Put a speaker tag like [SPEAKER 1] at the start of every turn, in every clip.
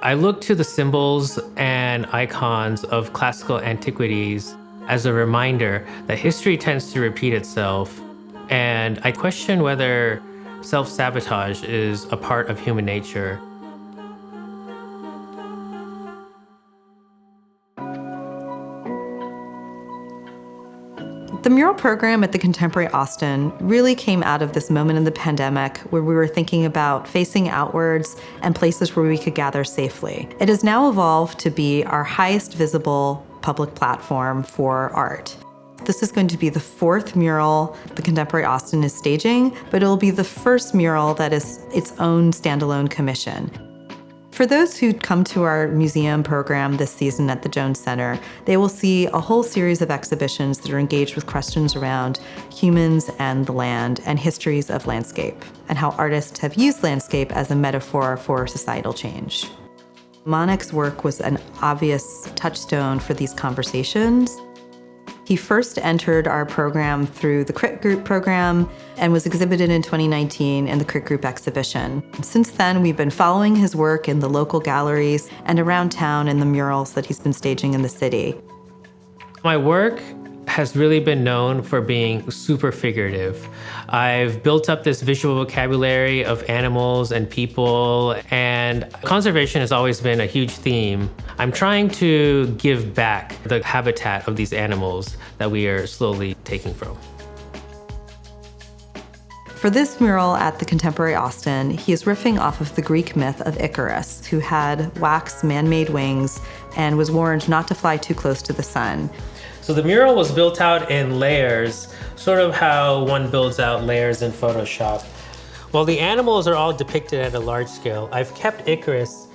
[SPEAKER 1] I look to the symbols and icons of classical antiquities as a reminder that history tends to repeat itself, and I question whether self-sabotage is a part of human nature.
[SPEAKER 2] The mural program at the Contemporary Austin really came out of this moment in the pandemic where we were thinking about facing outwards and places where we could gather safely. It has now evolved to be our highest visible public platform for art. This is going to be the fourth mural the Contemporary Austin is staging, but it will be the first mural that is its own standalone commission. For those who come to our museum program this season at the Jones Center, they will see a whole series of exhibitions that are engaged with questions around humans and the land and histories of landscape, and how artists have used landscape as a metaphor for societal change. Manik's work was an obvious touchstone for these conversations. He first entered our program through the Crit Group program and was exhibited in 2019 in the Crit Group exhibition. Since then, we've been following his work in the local galleries and around town in the murals that he's been staging in the city.
[SPEAKER 1] My work has really been known for being super figurative. I've built up this visual vocabulary of animals and people, and conservation has always been a huge theme. I'm trying to give back the habitat of these animals that we are slowly taking from.
[SPEAKER 2] For this mural at the Contemporary Austin, he is riffing off of the Greek myth of Icarus, who had wax man-made wings and was warned not to fly too close to the sun.
[SPEAKER 1] So the mural was built out in layers, sort of how one builds out layers in Photoshop. While the animals are all depicted at a large scale, I've kept Icarus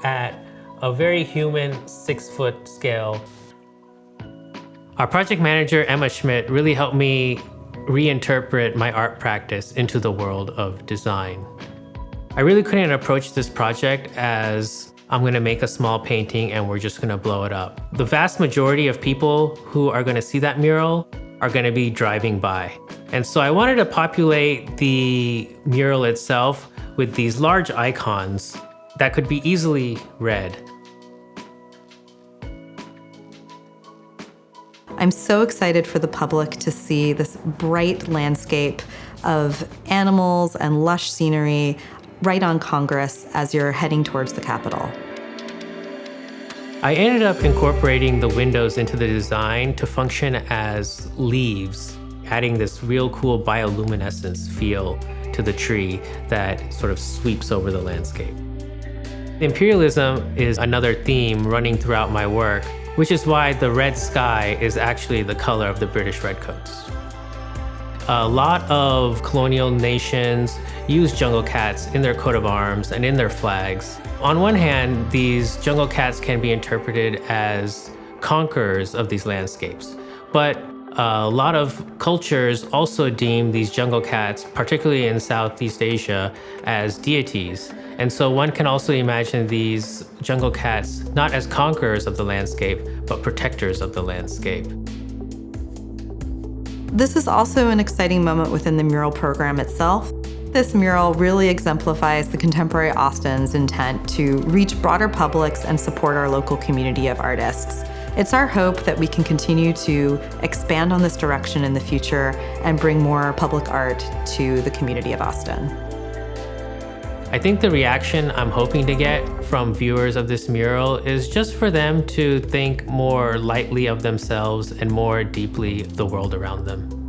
[SPEAKER 1] at a very human 6-foot scale. Our project manager, Emma Schmidt, really helped me reinterpret my art practice into the world of design. I really couldn't approach this project as I'm gonna make a small painting and we're just gonna blow it up. The vast majority of people who are gonna see that mural are gonna be driving by. And so I wanted to populate the mural itself with these large icons that could be easily read.
[SPEAKER 2] I'm so excited for the public to see this bright landscape of animals and lush scenery right on Congress as you're heading towards the Capitol.
[SPEAKER 1] I ended up incorporating the windows into the design to function as leaves, adding this real cool bioluminescence feel to the tree that sort of sweeps over the landscape. Imperialism is another theme running throughout my work, which is why the red sky is actually the color of the British Redcoats. A lot of colonial nations use jungle cats in their coat of arms and in their flags. On one hand, these jungle cats can be interpreted as conquerors of these landscapes, but a lot of cultures also deem these jungle cats, particularly in Southeast Asia, as deities. And so one can also imagine these jungle cats not as conquerors of the landscape, but protectors of the landscape.
[SPEAKER 2] This is also an exciting moment within the mural program itself. This mural really exemplifies the Contemporary Austin's intent to reach broader publics and support our local community of artists. It's our hope that we can continue to expand on this direction in the future and bring more public art to the community of Austin.
[SPEAKER 1] I think the reaction I'm hoping to get from viewers of this mural is just for them to think more lightly of themselves and more deeply the world around them.